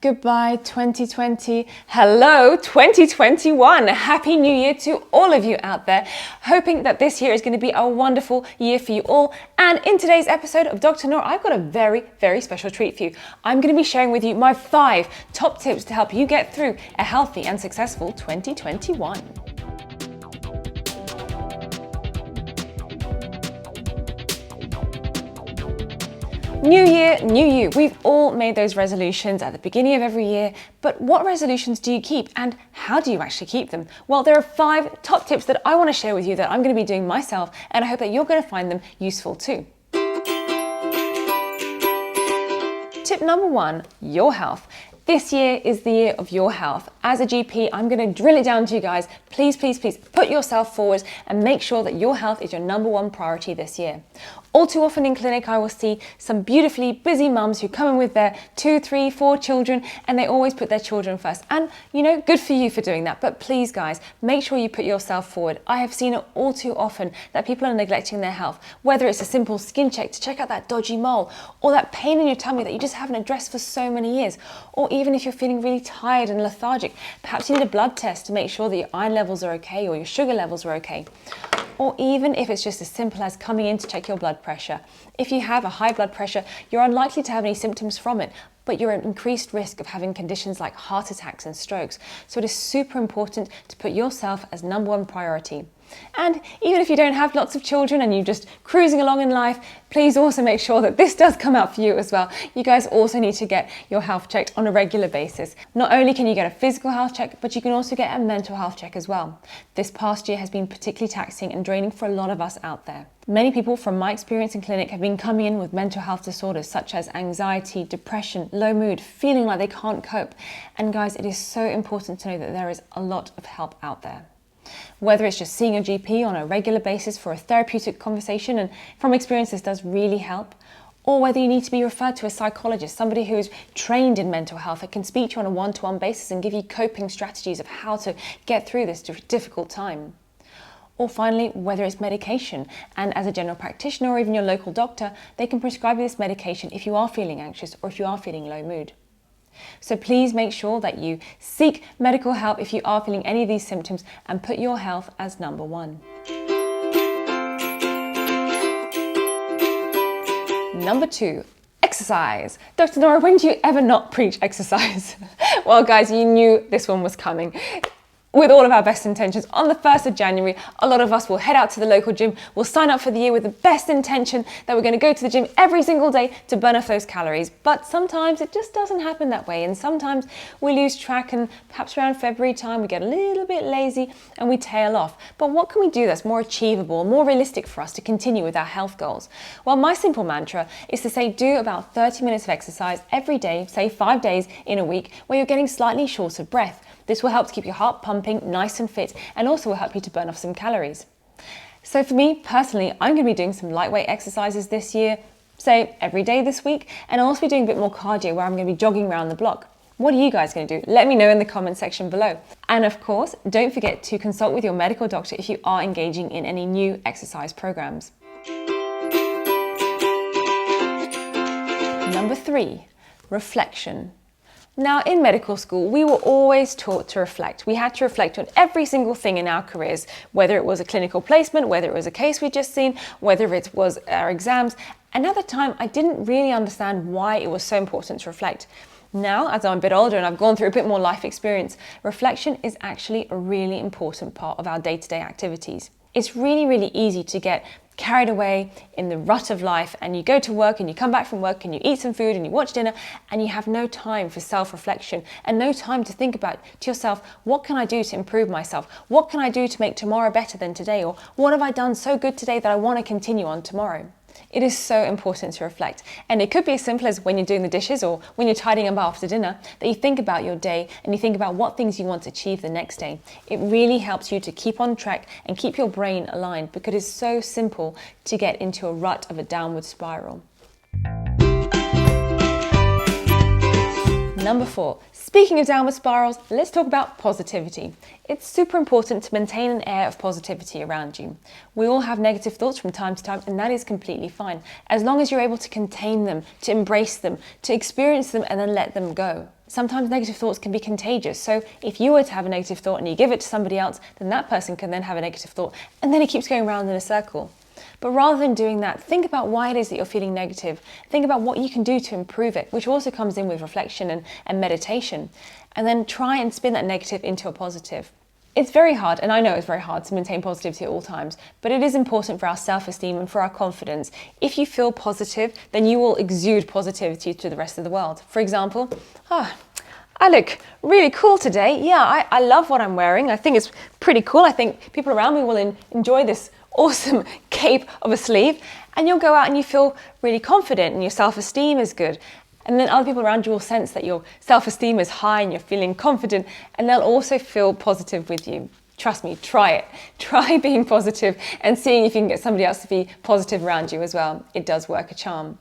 Goodbye 2020. Hello 2021. Happy New Year to all of you out there. Hoping that this year is going to be a wonderful year for you all. And in today's episode of Dr. Noor, I've got a very, very special treat for you. I'm going to be sharing with you my 5 top tips to help you get through a healthy and successful 2021. New year, new you. We've all made those resolutions at the beginning of every year, but what resolutions do you keep and how do you actually keep them? Well, there are 5 top tips that I want to share with you that I'm going to be doing myself, and I hope that you're going to find them useful too. Tip number 1, your health. This year is the year of your health. As a GP, I'm going to drill it down to you guys. Please, please, please put yourself forward and make sure that your health is your number 1 priority this year. All too often in clinic, I will see some beautifully busy mums who come in with their 2, 3, 4 children, and they always put their children first. And you know, good for you for doing that. But please guys, make sure you put yourself forward. I have seen it all too often that people are neglecting their health, whether it's a simple skin check to check out that dodgy mole, or that pain in your tummy that you just haven't addressed for so many years, or even if you're feeling really tired and lethargic, perhaps you need a blood test to make sure that your iron levels are okay or your sugar levels are okay. Or even if it's just as simple as coming in to check your blood pressure. If you have a high blood pressure, you're unlikely to have any symptoms from it, but you're at increased risk of having conditions like heart attacks and strokes. So it is super important to put yourself as number 1 priority. And even if you don't have lots of children and you're just cruising along in life, please also make sure that this does come out for you as well. You guys also need to get your health checked on a regular basis. Not only can you get a physical health check, but you can also get a mental health check as well. This past year has been particularly taxing and draining for a lot of us out there. Many people from my experience in clinic have been coming in with mental health disorders such as anxiety, depression, low mood, feeling like they can't cope. And guys, it is so important to know that there is a lot of help out there. Whether it's just seeing a GP on a regular basis for a therapeutic conversation, and from experience this does really help, or whether you need to be referred to a psychologist, somebody who is trained in mental health that can speak to you on a one-to-one basis and give you coping strategies of how to get through this difficult time. Or finally, whether it's medication, and as a general practitioner or even your local doctor, they can prescribe you this medication if you are feeling anxious or if you are feeling low mood. So please make sure that you seek medical help if you are feeling any of these symptoms and put your health as number 1. Number 2, exercise. Dr. Nora, when do you ever not preach exercise? Well guys, you knew this one was coming. With all of our best intentions, on the 1st of January, a lot of us will head out to the local gym. We'll sign up for the year with the best intention that we're going to go to the gym every single day to burn off those calories. But sometimes it just doesn't happen that way. And sometimes we lose track, and perhaps around February time, we get a little bit lazy and we tail off. But what can we do that's more achievable, more realistic for us to continue with our health goals? Well, my simple mantra is to say do about 30 minutes of exercise every day, say 5 days in a week, where you're getting slightly short of breath. This will help to keep your heart pumping nice and fit, and also will help you to burn off some calories. So for me personally, I'm going to be doing some lightweight exercises this year, say every day this week, and I'll also be doing a bit more cardio where I'm going to be jogging around the block. What are you guys going to do? Let me know in the comment section below. And of course, don't forget to consult with your medical doctor if you are engaging in any new exercise programs. Number 3, reflection. Now, in medical school, we were always taught to reflect. We had to reflect on every single thing in our careers, whether it was a clinical placement, whether it was a case we'd just seen, whether it was our exams. And at the time, I didn't really understand why it was so important to reflect. Now, as I'm a bit older and I've gone through a bit more life experience, reflection is actually a really important part of our day-to-day activities. It's really, really easy to get carried away in the rut of life, and you go to work and you come back from work and you eat some food and you watch dinner, and you have no time for self-reflection and no time to think about to yourself, what can I do to improve myself? What can I do to make tomorrow better than today? Or what have I done so good today that I want to continue on tomorrow? It is so important to reflect, and it could be as simple as when you're doing the dishes or when you're tidying up after dinner, that you think about your day and you think about what things you want to achieve the next day. It really helps you to keep on track and keep your brain aligned, because it's so simple to get into a rut of a downward spiral. Number 4, speaking of downward spirals, let's talk about positivity. It's super important to maintain an air of positivity around you. We all have negative thoughts from time to time, and that is completely fine, as long as you're able to contain them, to embrace them, to experience them and then let them go. Sometimes negative thoughts can be contagious. So if you were to have a negative thought and you give it to somebody else, then that person can then have a negative thought, and then it keeps going around in a circle. But rather than doing that, think about why it is that you're feeling negative. Think about what you can do to improve it, which also comes in with reflection and meditation. And then try and spin that negative into a positive. It's very hard, and I know it's very hard to maintain positivity at all times, but it is important for our self-esteem and for our confidence. If you feel positive, then you will exude positivity to the rest of the world. For example, I look really cool today. Yeah, I love what I'm wearing. I think it's pretty cool. I think people around me will enjoy this awesome cape of a sleeve. And you'll go out and you feel really confident and your self-esteem is good. And then other people around you will sense that your self-esteem is high and you're feeling confident, and they'll also feel positive with you. Trust me, try it. Try being positive and seeing if you can get somebody else to be positive around you as well. It does work a charm.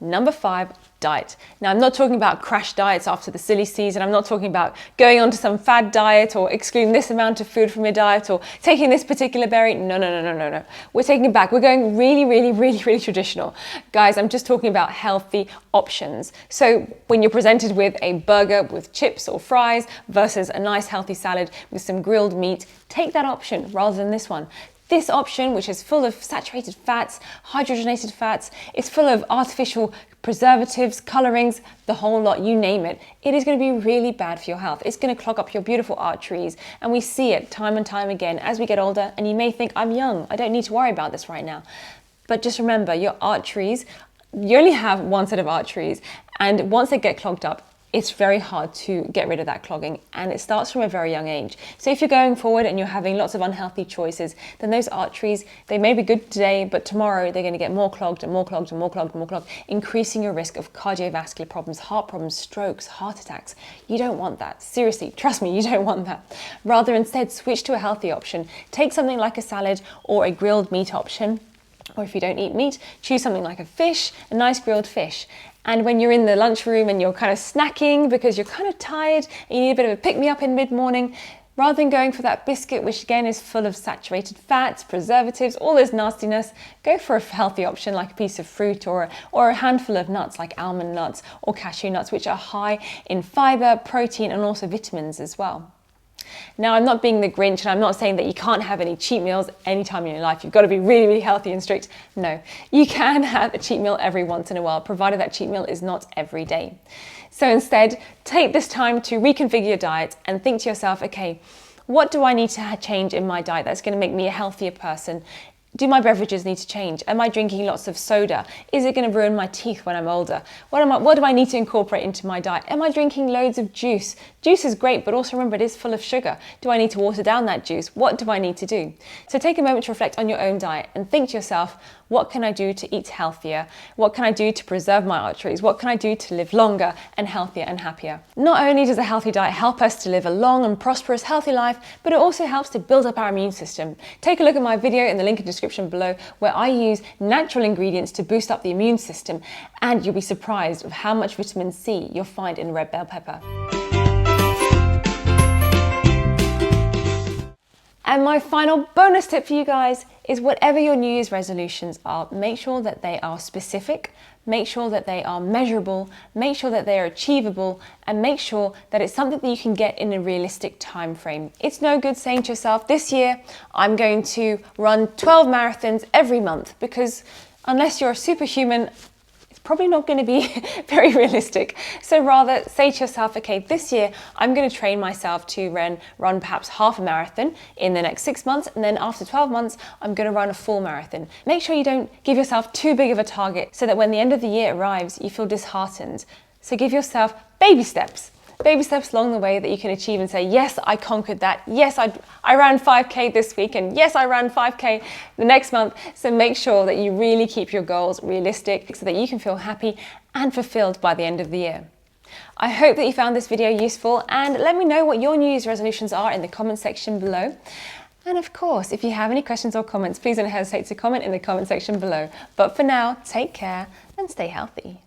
Number 5, diet. Now, I'm not talking about crash diets after the silly season. I'm not talking about going onto some fad diet or excluding this amount of food from your diet or taking this particular berry. No. We're taking it back. We're going really traditional. Guys, I'm just talking about healthy options. So when you're presented with a burger with chips or fries versus a nice healthy salad with some grilled meat, take that option rather than this one. This option, which is full of saturated fats, hydrogenated fats, it's full of artificial preservatives, colorings, the whole lot, you name it. It is going to be really bad for your health. It's going to clog up your beautiful arteries, and we see it time and time again as we get older. And you may think, I'm young, I don't need to worry about this right now. But just remember, your arteries, you only have one set of arteries, and once they get clogged up, it's very hard to get rid of that clogging, and it starts from a very young age. So if you're going forward and you're having lots of unhealthy choices, then those arteries, they may be good today, but tomorrow they're going to get more clogged, increasing your risk of cardiovascular problems, heart problems, strokes, heart attacks. You don't want that. Seriously, trust me, you don't want that. Rather, instead, switch to a healthy option. Take something like a salad or a grilled meat option. Or if you don't eat meat, choose something like a fish, a nice grilled fish. And when you're in the lunchroom and you're kind of snacking because you're kind of tired and you need a bit of a pick-me-up in mid-morning, rather than going for that biscuit, which again is full of saturated fats, preservatives, all this nastiness, go for a healthy option like a piece of fruit or a handful of nuts like almond nuts or cashew nuts, which are high in fiber, protein, and also vitamins as well. Now, I'm not being the Grinch, and I'm not saying that you can't have any cheat meals anytime in your life. You've got to be really healthy and strict. No, you can have a cheat meal every once in a while, provided that cheat meal is not every day. So instead, take this time to reconfigure your diet and think to yourself, okay, what do I need to change in my diet that's going to make me a healthier person? Do my beverages need to change? Am I drinking lots of soda? Is it going to ruin my teeth when I'm older? What do I need to incorporate into my diet? Am I drinking loads of juice? Juice is great, but also remember it is full of sugar. Do I need to water down that juice? What do I need to do? So take a moment to reflect on your own diet and think to yourself, what can I do to eat healthier? What can I do to preserve my arteries? What can I do to live longer and healthier and happier? Not only does a healthy diet help us to live a long and prosperous, healthy life, but it also helps to build up our immune system. Take a look at my video in the link in the description below, where I use natural ingredients to boost up the immune system, and you'll be surprised of how much vitamin C you'll find in red bell pepper. And my final bonus tip for you guys is whatever your New Year's resolutions are, make sure that they are specific, make sure that they are measurable, make sure that they are achievable, and make sure that it's something that you can get in a realistic time frame. It's no good saying to yourself, this year I'm going to run 12 marathons every month, because unless you're a superhuman, probably not going to be very realistic. So rather say to yourself, okay, this year I'm going to train myself to run perhaps half a marathon in the next 6 months, and then after 12 months I'm going to run a full marathon. Make sure you don't give yourself too big of a target so that when the end of the year arrives you feel disheartened. So give yourself baby steps along the way that you can achieve and say, yes, I conquered that. Yes, I ran 5K this week, and yes, I ran 5K the next month. So make sure that you really keep your goals realistic so that you can feel happy and fulfilled by the end of the year. I hope that you found this video useful, and let me know what your New Year's resolutions are in the comment section below. And of course, if you have any questions or comments, please don't hesitate to comment in the comment section below. But for now, take care and stay healthy.